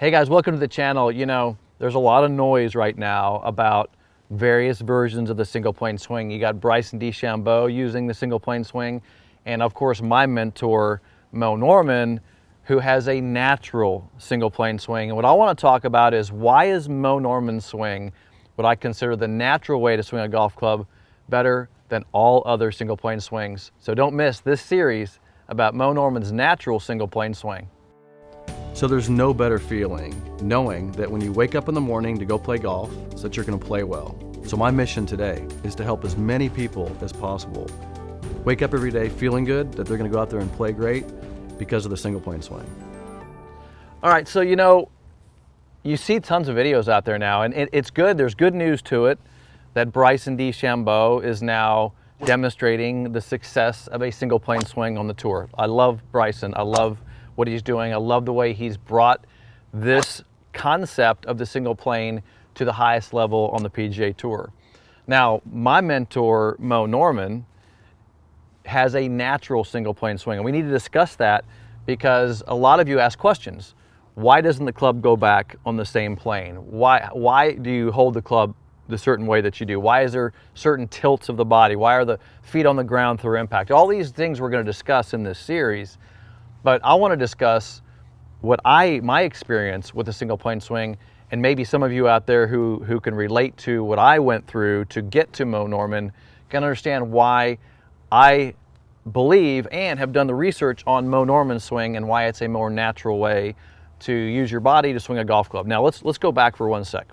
Hey guys, welcome to the channel. You know, there's a lot of noise right now about various versions of the single plane swing. You got Bryson DeChambeau using the single plane swing, and of course my mentor, Moe Norman, who has a natural single plane swing. And what I want to talk about is, why is Moe Norman's swing what I consider the natural way to swing a golf club better than all other single plane swings? So don't miss this series about Moe Norman's natural single plane swing. So there's no better feeling knowing that when you wake up in the morning to go play golf, so that you're going to play well. So my mission today is to help as many people as possible wake up every day feeling good that they're going to go out there and play great because of the single plane swing. All right, so you know, you see tons of videos out there now, and it's good. There's good news to it that Bryson DeChambeau is now demonstrating the success of a single plane swing on the tour. I love Bryson. I love what he's doing. I love the way he's brought this concept of the single plane to the highest level on the PGA Tour. Now, my mentor, Moe Norman, has a natural single plane swing, and we need to discuss that because a lot of you ask questions. Why doesn't the club go back on the same plane? Why do you hold the club the certain way that you do? Why is there certain tilts of the body? Why are the feet on the ground through impact? All these things we're going to discuss in this series. But I want to discuss my experience with a single plane swing, and maybe some of you out there who can relate to what I went through to get to Moe Norman can understand why I believe and have done the research on Moe Norman's swing and why it's a more natural way to use your body to swing a golf club. Now let's go back for 1 sec.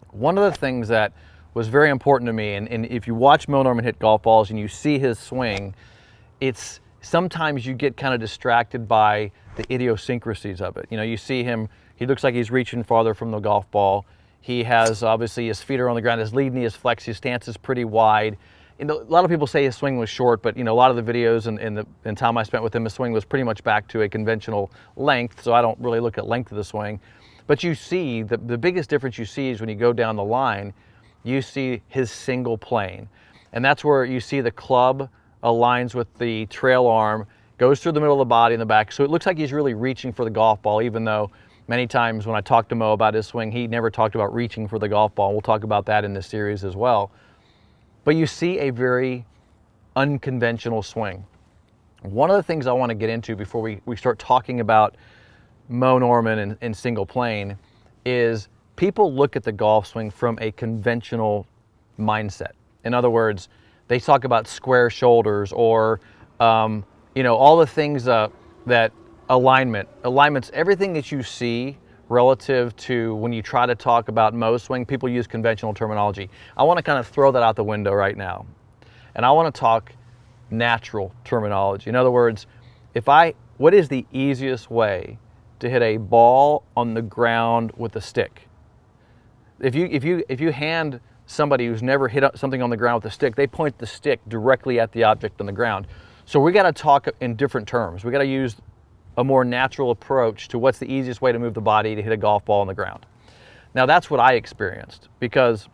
One of the things that was very important to me, and if you watch Moe Norman hit golf balls and you see his swing, sometimes you get kind of distracted by the idiosyncrasies of it. You know, you see him, he looks like he's reaching farther from the golf ball. He has, obviously, his feet are on the ground, his lead knee is flexed, his stance is pretty wide. You know, a lot of people say his swing was short, but you know, a lot of the videos and time I spent with him, his swing was pretty much back to a conventional length, so I don't really look at length of the swing. But you see, the biggest difference you see is when you go down the line, you see his single plane. And that's where you see the club aligns with the trail arm, goes through the middle of the body and the back. So it looks like he's really reaching for the golf ball, even though many times when I talked to Moe about his swing, he never talked about reaching for the golf ball. We'll talk about that in this series as well. But you see a very unconventional swing. One of the things I want to get into before we start talking about Moe Norman and single plane is people look at the golf swing from a conventional mindset. In other words, they talk about square shoulders or, you know, all the things that alignments, everything that you see relative to when you try to talk about Moe's swing, people use conventional terminology. I want to kind of throw that out the window right now. And I want to talk natural terminology. In other words, what is the easiest way to hit a ball on the ground with a stick? If you hand somebody who's never hit something on the ground with a stick, they point the stick directly at the object on the ground. So we got to talk in different terms. We got to use a more natural approach to what's the easiest way to move the body to hit a golf ball on the ground. Now that's what I experienced, because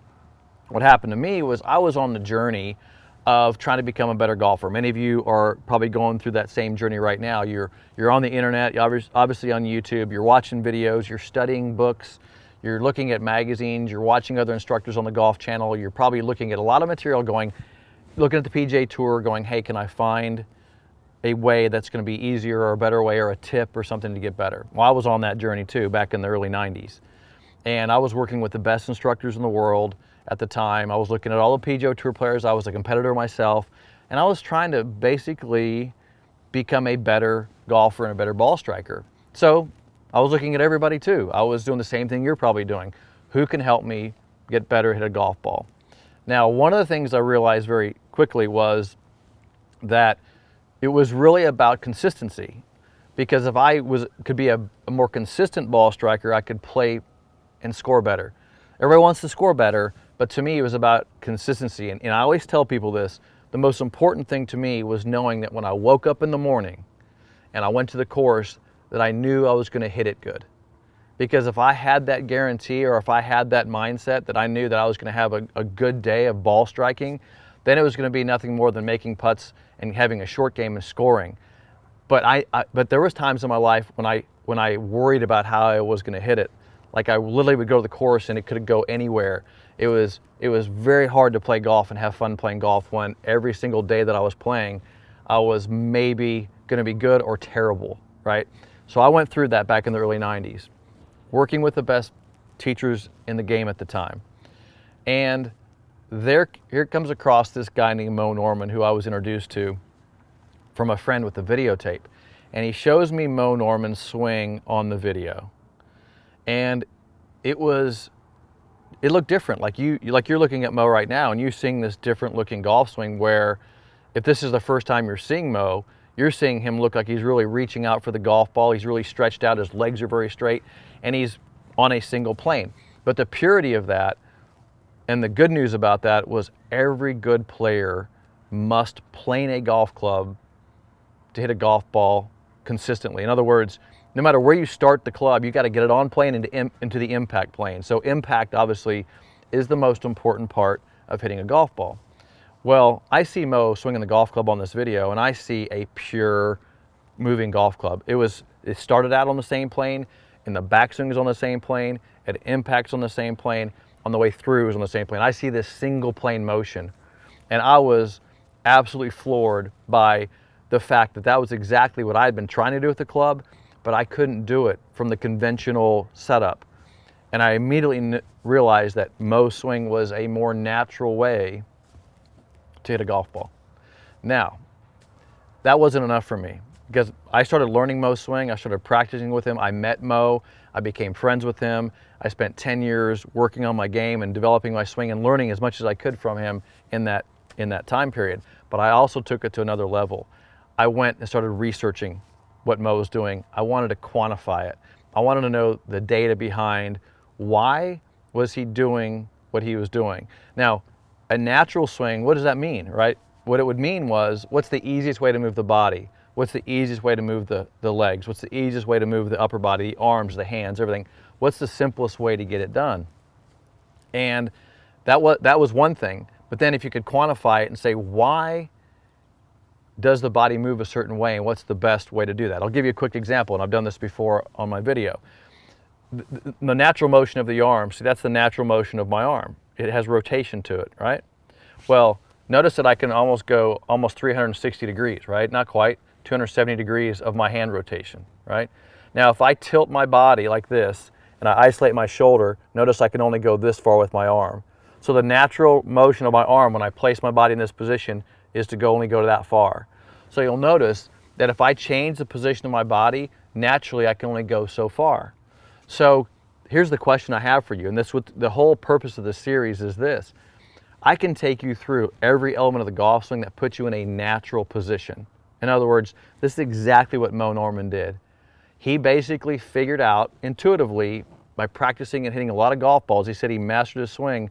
what happened to me was I was on the journey of trying to become a better golfer. Many of you are probably going through that same journey right now. You're on the internet, you're obviously on YouTube, you're watching videos, you're studying books, you're looking at magazines, you're watching other instructors on the Golf Channel, you're probably looking at a lot of material looking at the PGA Tour going, hey, can I find a way that's going to be easier or a better way or a tip or something to get better? Well, I was on that journey too back in the early 90s. And I was working with the best instructors in the world at the time. I was looking at all the PGA Tour players. I was a competitor myself. And I was trying to basically become a better golfer and a better ball striker. So I was looking at everybody too. I was doing the same thing you're probably doing. Who can help me get better, hit a golf ball? Now, one of the things I realized very quickly was that it was really about consistency. Because if I could be a more consistent ball striker, I could play and score better. Everybody wants to score better, but to me it was about consistency. And I always tell people this, the most important thing to me was knowing that when I woke up in the morning and I went to the course, that I knew I was going to hit it good. Because if I had that guarantee, or if I had that mindset that I knew that I was going to have a good day of ball striking, then it was going to be nothing more than making putts and having a short game and scoring. But there was times in my life when I when I worried about how I was going to hit it. Like I literally would go to the course and it could go anywhere. It was very hard to play golf and have fun playing golf when every single day that I was playing, I was maybe going to be good or terrible, right? So I went through that back in the early 90s, working with the best teachers in the game at the time. And here comes across this guy named Moe Norman, who I was introduced to from a friend with the videotape. And he shows me Moe Norman's swing on the video. And it looked different. Like you're looking at Moe right now and you're seeing this different looking golf swing where if this is the first time you're seeing Moe, you're seeing him look like he's really reaching out for the golf ball. He's really stretched out, his legs are very straight, and he's on a single plane. But the purity of that and the good news about that was every good player must plane a golf club to hit a golf ball consistently. In other words, no matter where you start the club, you got to get it on plane into the impact plane. So impact obviously is the most important part of hitting a golf ball. Well, I see Moe swinging the golf club on this video and I see a pure moving golf club. It started out on the same plane, and the backswing is on the same plane, it impacts on the same plane, on the way through is on the same plane. I see this single plane motion, and I was absolutely floored by the fact that that was exactly what I had been trying to do with the club, but I couldn't do it from the conventional setup. And I immediately realized that Moe's swing was a more natural way to hit a golf ball. Now, that wasn't enough for me because I started learning Moe's swing. I started practicing with him. I met Moe. I became friends with him. I spent 10 years working on my game and developing my swing and learning as much as I could from him in that time period. But I also took it to another level. I went and started researching what Moe was doing. I wanted to quantify it. I wanted to know the data behind why was he doing what he was doing. Now, a natural swing, what does that mean, right? What it would mean was, what's the easiest way to move the body? What's the easiest way to move the legs? What's the easiest way to move the upper body, the arms, the hands, everything? What's the simplest way to get it done? And that was one thing. But then if you could quantify it and say, why does the body move a certain way and what's the best way to do that? I'll give you a quick example, and I've done this before on my video. The natural motion of the arm, see, that's the natural motion of my arm. It has rotation to it, right? Well, notice that I can almost go 360 degrees, right? Not quite, 270 degrees of my hand rotation, right? Now, if I tilt my body like this and I isolate my shoulder, notice I can only go this far with my arm. So the natural motion of my arm when I place my body in this position is to only go that far. So you'll notice that if I change the position of my body, naturally I can only go so far. So here's the question I have for you, and this what the whole purpose of this series is this. I can take you through every element of the golf swing that puts you in a natural position. In other words, this is exactly what Moe Norman did. He basically figured out intuitively by practicing and hitting a lot of golf balls. He said he mastered his swing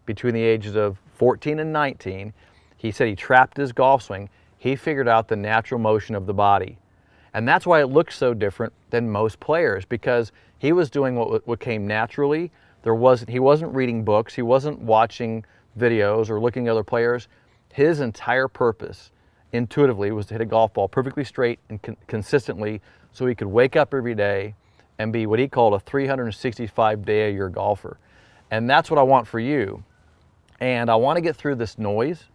between the ages of 14 and 19. He said he trapped his golf swing. He figured out the natural motion of the body. And that's why it looks so different than most players, because he was doing what came naturally. He wasn't reading books. He wasn't watching videos or looking at other players. His entire purpose intuitively was to hit a golf ball perfectly straight and consistently so he could wake up every day and be what he called a 365-day-a-year golfer. And that's what I want for you. And I want to get through this noise.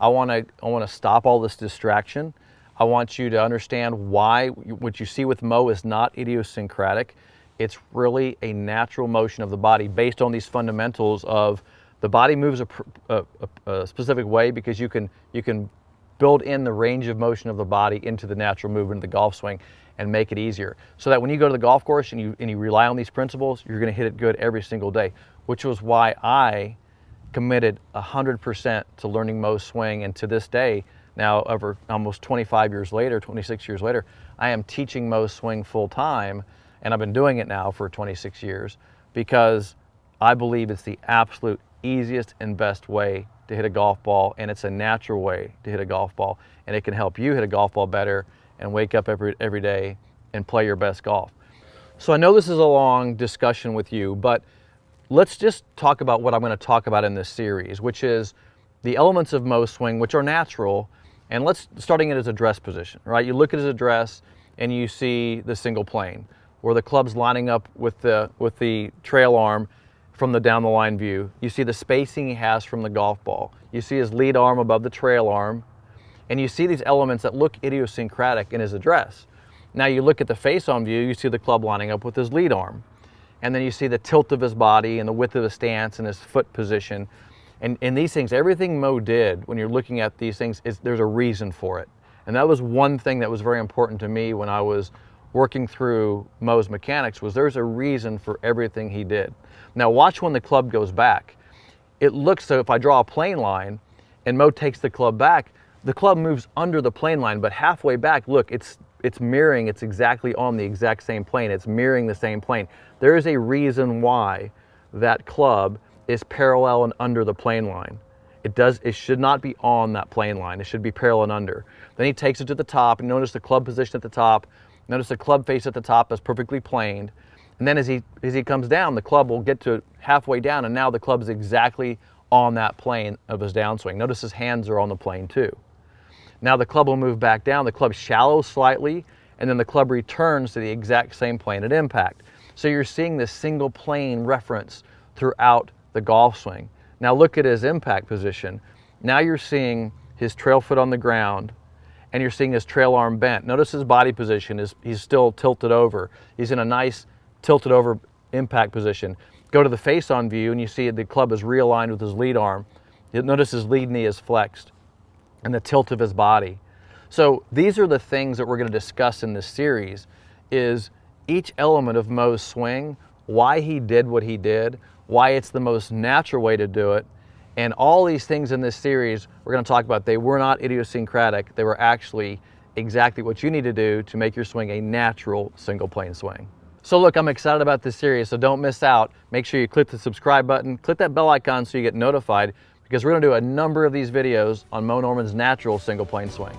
I want to stop all this distraction. I want you to understand why what you see with Moe is not idiosyncratic. It's really a natural motion of the body based on these fundamentals of the body moves a specific way because you can build in the range of motion of the body into the natural movement of the golf swing and make it easier. So that when you go to the golf course and you rely on these principles, you're going to hit it good every single day, which was why I committed 100% to learning Moe's swing. And to this day, now over almost 25 years later, 26 years later, I am teaching Moe's swing full time, and I've been doing it now for 26 years because I believe it's the absolute easiest and best way to hit a golf ball, and it's a natural way to hit a golf ball, and it can help you hit a golf ball better and wake up every day and play your best golf. So I know this is a long discussion with you, but let's just talk about what I'm going to talk about in this series, which is the elements of Moe's swing, which are natural. And starting it as a dress position, right? You look at his address and you see the single plane. where the club's lining up with the trail arm from the down the line view. You see the spacing he has from the golf ball. You see his lead arm above the trail arm, and you see these elements that look idiosyncratic in his address. Now you look at the face-on view, you see the club lining up with his lead arm. And then you see the tilt of his body and the width of his stance and his foot position. And these things, everything Moe did when you're looking at these things, there's a reason for it. And that was one thing that was very important to me when I was working through Moe's mechanics, was there's a reason for everything he did. Now watch when the club goes back. It looks, so if I draw a plane line and Moe takes the club back, the club moves under the plane line, but halfway back, look, it's mirroring, it's exactly on the exact same plane. It's mirroring the same plane. There is a reason why that club is parallel and under the plane line. It should not be on that plane line. It should be parallel and under. Then he takes it to the top, and notice the club position at the top. Notice the club face at the top is perfectly planed. And then as he comes down, the club will get to halfway down, and now the club is exactly on that plane of his downswing. Notice his hands are on the plane too. Now the club will move back down. The club shallows slightly, and then the club returns to the exact same plane at impact. So you're seeing this single plane reference throughout the golf swing. Now look at his impact position. Now you're seeing his trail foot on the ground, and you're seeing his trail arm bent. Notice his body position he's still tilted over. He's in a nice tilted over impact position. Go to the face-on view, and you see the club is realigned with his lead arm. Notice his lead knee is flexed, and the tilt of his body. So these are the things that we're going to discuss in this series, is each element of Moe's swing, why he did what he did, why it's the most natural way to do it, and all these things in this series we're going to talk about. They were not idiosyncratic. They were actually exactly what you need to do to make your swing a natural single plane swing. So look, I'm excited about this series, so don't miss out. Make sure you click the subscribe button, click that bell icon so you get notified, because we're going to do a number of these videos on Moe Norman's natural single plane swing.